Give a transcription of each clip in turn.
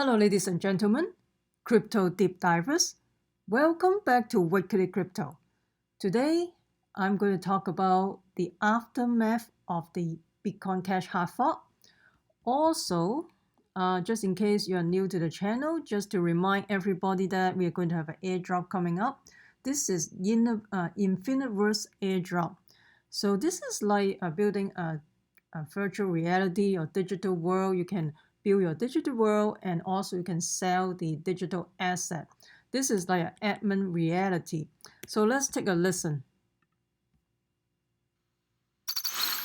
Hello, ladies and gentlemen, crypto deep divers. Welcome back to Wickedly Crypto. Today, I'm going to talk about the aftermath of the Bitcoin Cash hard fork. Also, just in case you are new to the channel, just to remind everybody that we are going to have an airdrop coming up. This is Infiniverse Airdrop. So this is like building a virtual reality or digital world. You can build your digital world and also you can sell the digital asset. This is like an admin reality. So let's take a listen.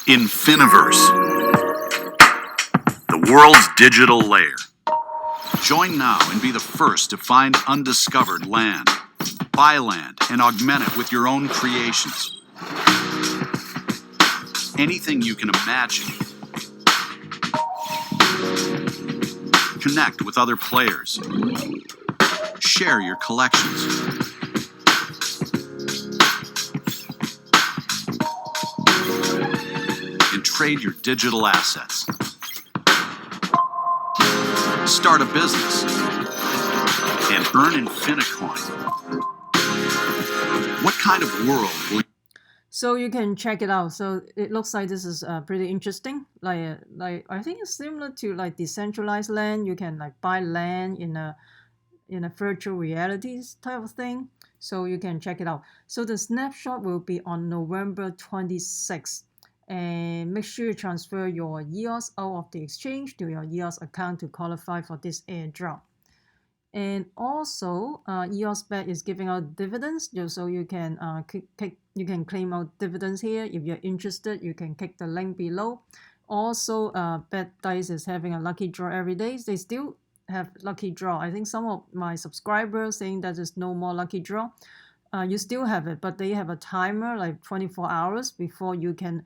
Infiniverse, the world's digital layer. Join now and be the first to find undiscovered land. Buy land and augment it with your own creations. Anything you can imagine. Connect with other players. Share your collections. And trade your digital assets. Start a business and earn Infinicoin. What kind of world will So you can check it out. So it looks like this is pretty interesting. Like I think it's similar to like decentralized land. You can like buy land in a virtual realities type of thing. So you can check it out. So the snapshot will be on November 26th. And make sure you transfer your EOS out of the exchange to your EOS account to qualify for this airdrop. And also, EOSBET is giving out dividends, so you can you can claim out dividends here. If you're interested, you can click the link below. Also, BetDice is having a lucky draw every day. They still have lucky draw. I think some of my subscribers saying that there's no more lucky draw. You still have it, but they have a timer like 24 hours before you can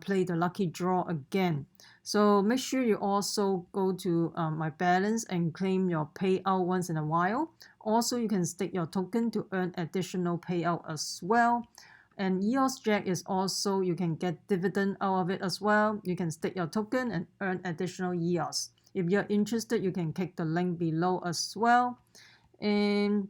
play the lucky draw again. So make sure you also go to my balance and claim your payout once in a while. Also, you can stake your token to earn additional payout as well. And EOS Jacks is also, you can get dividend out of it as well. You can stake your token and earn additional EOS. If you're interested, you can click the link below as well. And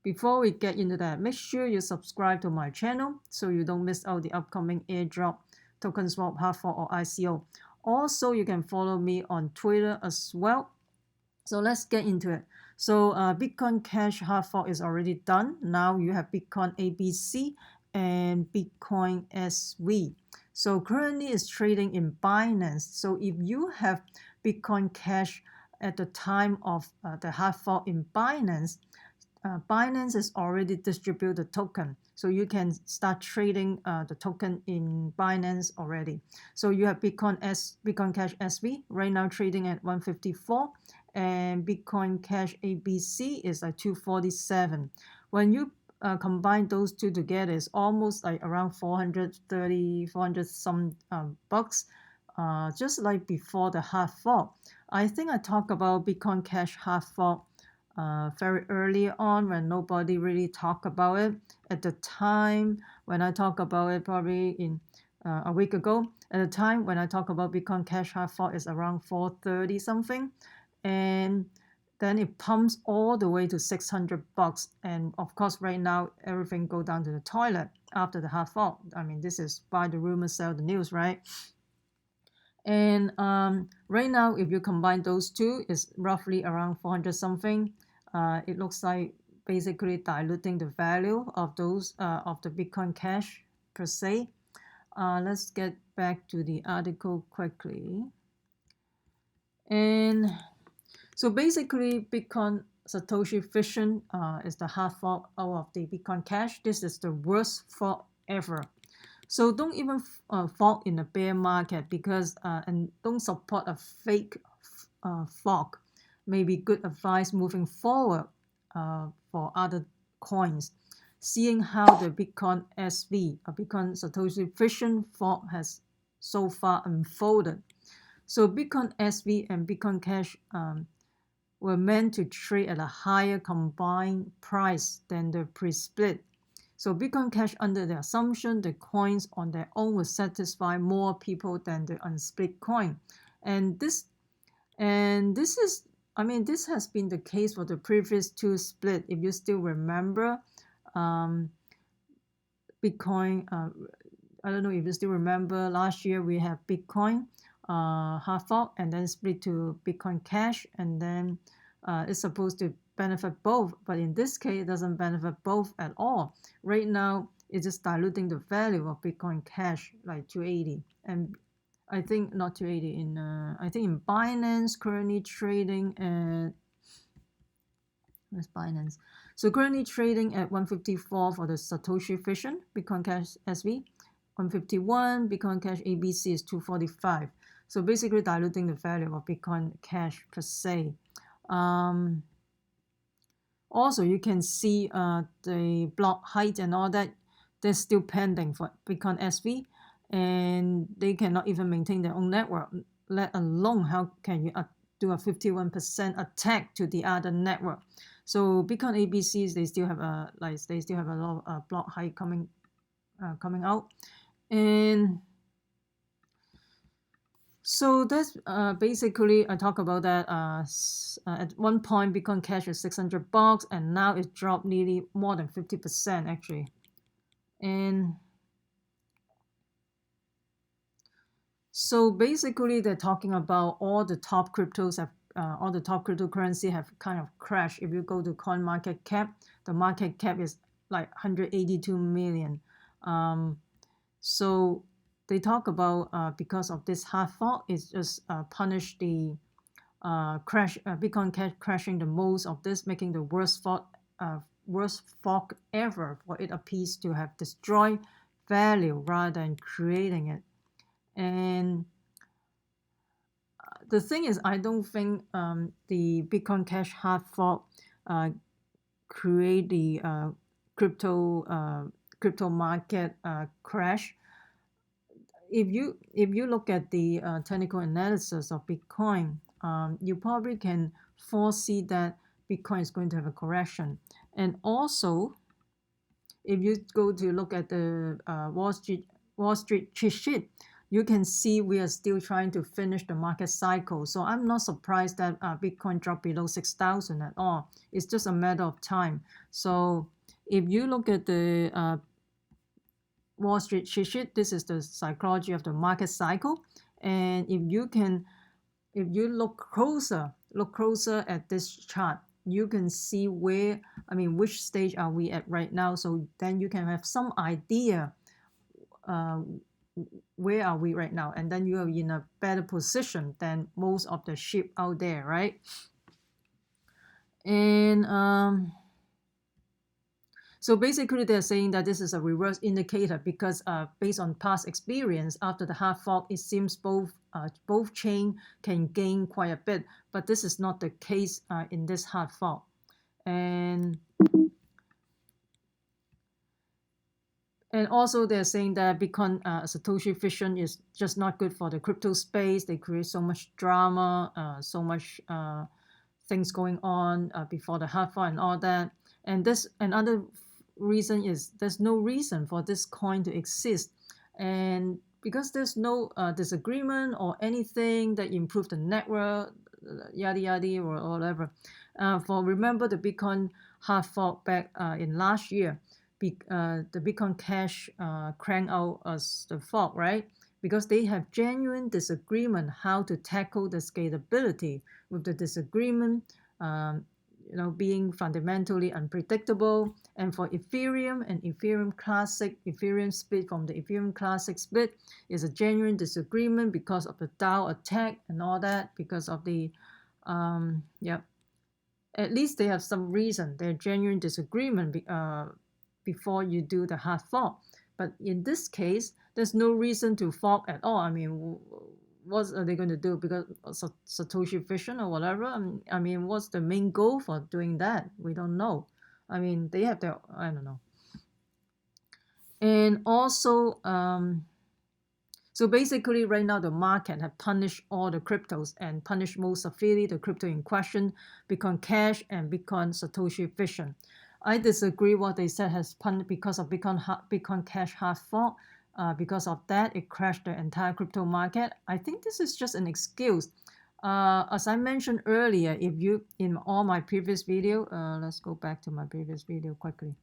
before we get into that, make sure you subscribe to my channel so you don't miss out the upcoming airdrop, token swap, hard fork, or ICO. Also, you can follow me on Twitter as well. So let's get into it. So Bitcoin Cash hard fork is already done. Now you have Bitcoin ABC and Bitcoin SV. So currently it's trading in Binance. So if you have Bitcoin Cash at the time of the hard fork in Binance, Binance has already distributed the token. So you can start trading the token in Binance already. So you have Bitcoin Cash SV right now trading at 154 and Bitcoin Cash ABC is like 247. When you combine those two together, it's almost like around 400 some bucks, just like before the hard fork. I think I talked about Bitcoin Cash hard fork very early on when nobody really talked about it. At the time when I talk about it, probably in a week ago, at the time when I talk about Bitcoin Cash hard fork is around 430 something, and then it pumps all the way to 600 bucks. And of course, right now everything go down to the toilet after the hard fork. I mean, this is buy the rumor, sell the news, right? And right now, if you combine those two, it's roughly around 400 something. It looks like basically diluting the value of those of the Bitcoin Cash per se. Let's get back to the article quickly. And so basically, Bitcoin Satoshi Vision is the hard fork out of the Bitcoin Cash. This is the worst fork ever. So don't even fork in a bear market because and don't support a fake fork. Maybe good advice moving forward for other coins. Seeing how the Bitcoin SV, Bitcoin Satoshi Vision fork has so far unfolded. So Bitcoin SV and Bitcoin Cash were meant to trade at a higher combined price than the pre-split. So Bitcoin Cash, under the assumption the coins on their own will satisfy more people than the unsplit coin. And this is I mean, this has been the case for the previous two split. If you still remember, Bitcoin, I don't know if you still remember, last year we have Bitcoin half fork and then split to Bitcoin Cash, and then it's supposed to benefit both, but in this case it doesn't benefit both at all. Right now it's just diluting the value of Bitcoin Cash, like 280, and I think not 280 in I think in Binance currently trading at, where's Binance? So currently trading at 154 for the Satoshi Vision Bitcoin Cash SV, 151 Bitcoin Cash ABC is 245. So basically diluting the value of Bitcoin Cash per se. Also, you can see the block height and all that. They're still pending for Bitcoin SV, and they cannot even maintain their own network, let alone how can you do a 51% attack to the other network. So Bitcoin ABCs, they still have a lot of block height coming out, and so that's basically I talk about that. At one point, Bitcoin Cash is $600, and now it dropped nearly more than 50% actually. And so basically, they're talking about all the top cryptos have, all the top cryptocurrency have kind of crashed. If you go to coin market cap, the market cap is like 182 million. So they talk about because of this hard fork, it's just punished the Bitcoin Cash crashing the most of this, making the worst fork ever, for it appears to have destroyed value rather than creating it. And the thing is, I don't think the Bitcoin Cash hard fork create the crypto market crash. If you look at the technical analysis of Bitcoin, you probably can foresee that Bitcoin is going to have a correction. And also, if you go to look at the Wall Street cheat sheet, you can see we are still trying to finish the market cycle. So I'm not surprised that Bitcoin dropped below 6,000 at all. It's just a matter of time. So if you look at the Wall Street cheat sheet, this is the psychology of the market cycle. And if you look closer at this chart, you can see which stage are we at right now. So then you can have some idea where are we right now, and then you are in a better position than most of the sheep out there, right? And so basically they're saying that this is a reverse indicator because based on past experience, after the hard fork, it seems both chain can gain quite a bit, but this is not the case in this hard fork. And also they're saying that Bitcoin Satoshi Vision is just not good for the crypto space. They create so much drama, so much things going on before the hard fork and all that. And this another reason is there's no reason for this coin to exist, and because there's no disagreement or anything that improve the network, yada yada or whatever. Remember the Bitcoin hard fork back in last year. The Bitcoin Cash crank out as the fork, right? Because they have genuine disagreement how to tackle the scalability, with the disagreement being fundamentally unpredictable. And for Ethereum and Ethereum Classic, Ethereum split from the Ethereum Classic split is a genuine disagreement because of the DAO attack and all that, because of the at least they have some reason. They're genuine disagreement before you do the hard fork. But in this case, there's no reason to fork at all. I mean, what are they going to do? Because Satoshi Vision or whatever? I mean, what's the main goal for doing that? We don't know. I mean, they have their, I don't know. And also, so basically right now the market have punished all the cryptos and punished most severely the crypto in question, Bitcoin Cash and Bitcoin Satoshi Vision. I disagree what they said has punished because of Bitcoin Cash hard fork. Because of that, it crashed the entire crypto market. I think this is just an excuse. As I mentioned earlier, if you in all my previous video, let's go back to my previous video quickly.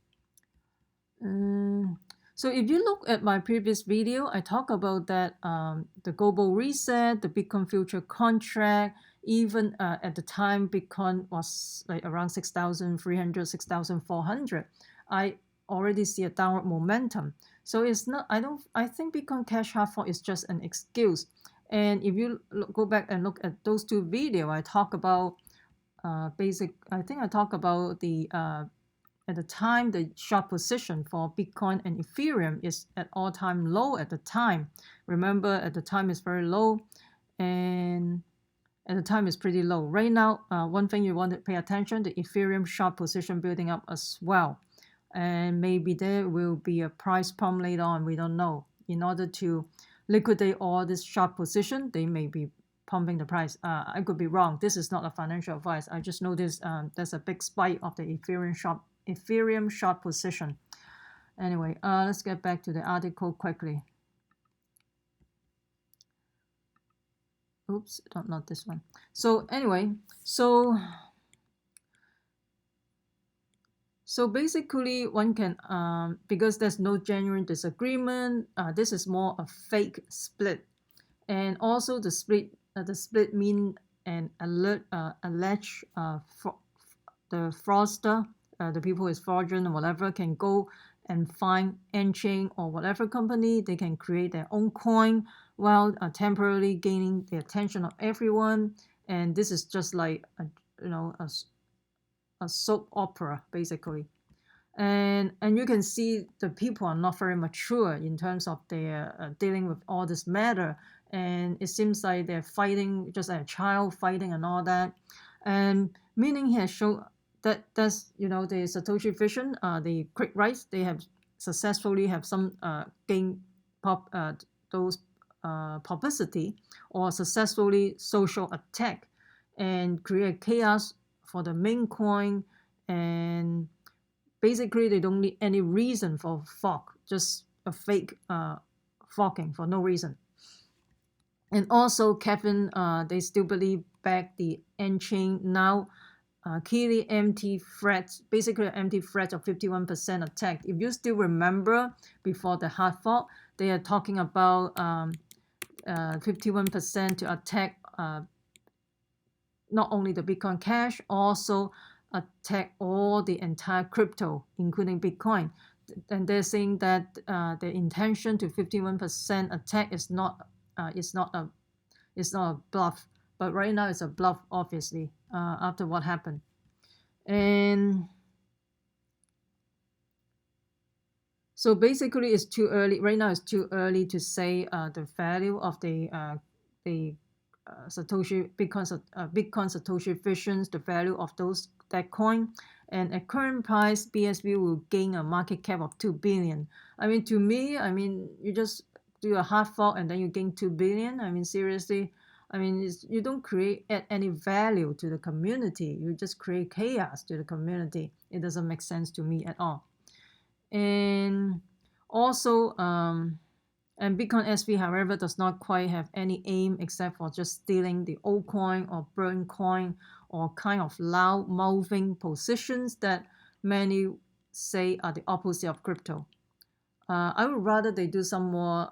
So if you look at my previous video, I talk about that the global reset, the Bitcoin future contract, even at the time Bitcoin was like around 6,300, 6,400, I already see a downward momentum. So it's not, I think Bitcoin Cash hard fork is just an excuse. And if you go back and look at those two videos, I talk about I think I talk about the at the time, the short position for Bitcoin and Ethereum is at all-time low at the time. Remember, at the time it's very low, and at the time it's pretty low. Right now, one thing you want to pay attention, the Ethereum short position building up as well. And maybe there will be a price pump later on, we don't know. In order to liquidate all this short position, they may be pumping the price. I could be wrong. This is not a financial advice. I just noticed there's a big spike of the Ethereum short position. Anyway, let's get back to the article quickly. Oops, not this one. So anyway, so basically one can, because there's no genuine disagreement, this is more a fake split. And also the split mean an alleged the fraudster, the people who is fraudulent or whatever, can go and find N-Chain or whatever company. They can create their own coin while temporarily gaining the attention of everyone. And this is just like a soap opera, basically. And you can see the people are not very mature in terms of their dealing with all this matter. And it seems like they're fighting just like a child fighting and all that. And meaning he has shown that's the Satoshi vision, the quick rights, they have successfully have some gain those publicity or successfully social attack and create chaos for the main coin. And basically they don't need any reason for fork, just a fake forking for no reason. And also Kevin, they still believe back the N-Chain now clearly empty threats, basically empty threat of 51% attack. If you still remember before the hard fork, they are talking about 51% to attack not only the Bitcoin Cash, also attack all the entire crypto, including Bitcoin. And they're saying that the intention to 51% attack is not a bluff. But right now it's a bluff, obviously, after what happened. And so basically it's too early. Right now it's too early to say the value of the Satoshi Bitcoin Satoshi visions, the value of that coin. And at current price, BSV will gain a market cap of 2 billion. I mean, to me, you just do a hard fork and then you gain 2 billion. I mean, seriously. I mean, you don't create any value to the community. You just create chaos to the community. It doesn't make sense to me at all. And also, and Bitcoin SV, however, does not quite have any aim except for just stealing the old coin or burn coin or kind of loud mouthing positions that many say are the opposite of crypto. I would rather they do some more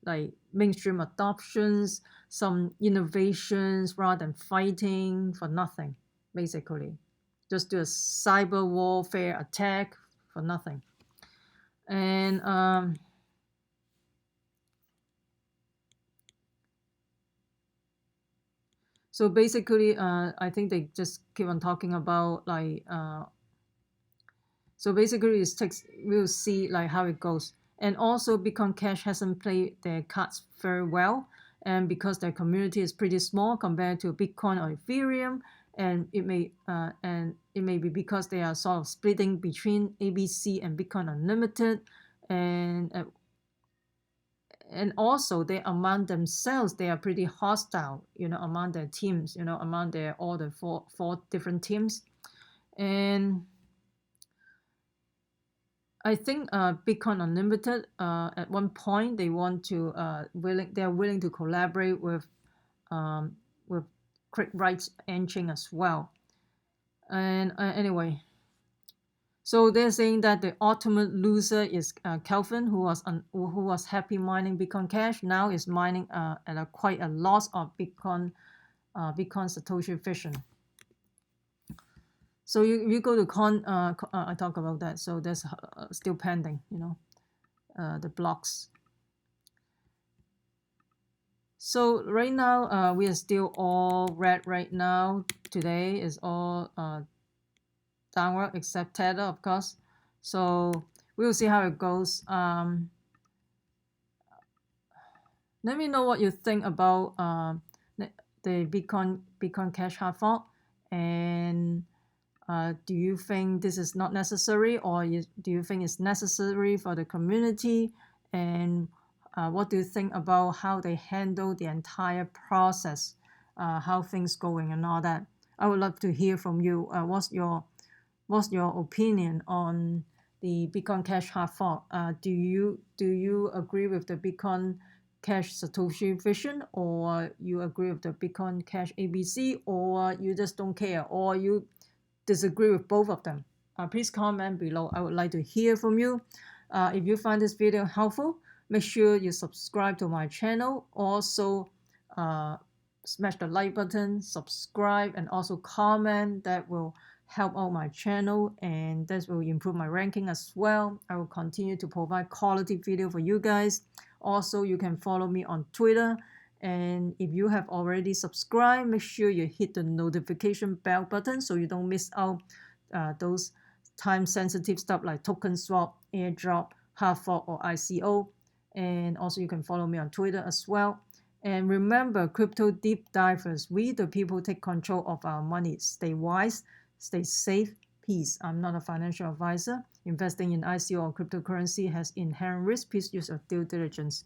like mainstream adoptions, some innovations rather than fighting for nothing, basically. Just do a cyber warfare attack for nothing. And so basically, I think they just keep on talking about like, so basically we'll see like how it goes. And also Bitcoin Cash hasn't played their cards very well. And because their community is pretty small compared to Bitcoin or Ethereum, and it may be because they are sort of splitting between ABC and Bitcoin Unlimited, and also they among themselves they are pretty hostile, among their teams, among all the four different teams. And I think Bitcoin Unlimited at one point they want to they are willing to collaborate with with Wright engine as well. And anyway, so they're saying that the ultimate loser is Kelvin, who was happy mining Bitcoin Cash, now is mining at quite a loss of Bitcoin Satoshi Vision. So you go to I talk about that. So that's still pending, the blocks. So right now we are still all red right now. Today is all downward except Tether, of course. So we'll see how it goes. Let me know what you think about the Bitcoin Cash hard fork, and do you think this is not necessary, or do you think it's necessary for the community? And what do you think about how they handle the entire process, how things going and all that? I would love to hear from you. What's your opinion on the Bitcoin Cash hard fork? Do you agree with the Bitcoin Cash Satoshi vision, or you agree with the Bitcoin Cash ABC, or you just don't care, or you disagree with both of them? Please comment below. I would like to hear from you. If you find this video helpful, make sure you subscribe to my channel. Also, smash the like button, subscribe, and also comment. That will help out my channel, and that will improve my ranking as well. I will continue to provide quality video for you guys. Also, you can follow me on Twitter, and if you have already subscribed, make sure you hit the notification bell button so you don't miss out those time-sensitive stuff like token swap, airdrop, hard fork, or ICO. And also you can follow me on Twitter as well. And remember, crypto deep divers, we the people take control of our money. Stay wise, stay safe, peace. I'm not a financial advisor. Investing in ICO or cryptocurrency has inherent risk. Please use your due diligence.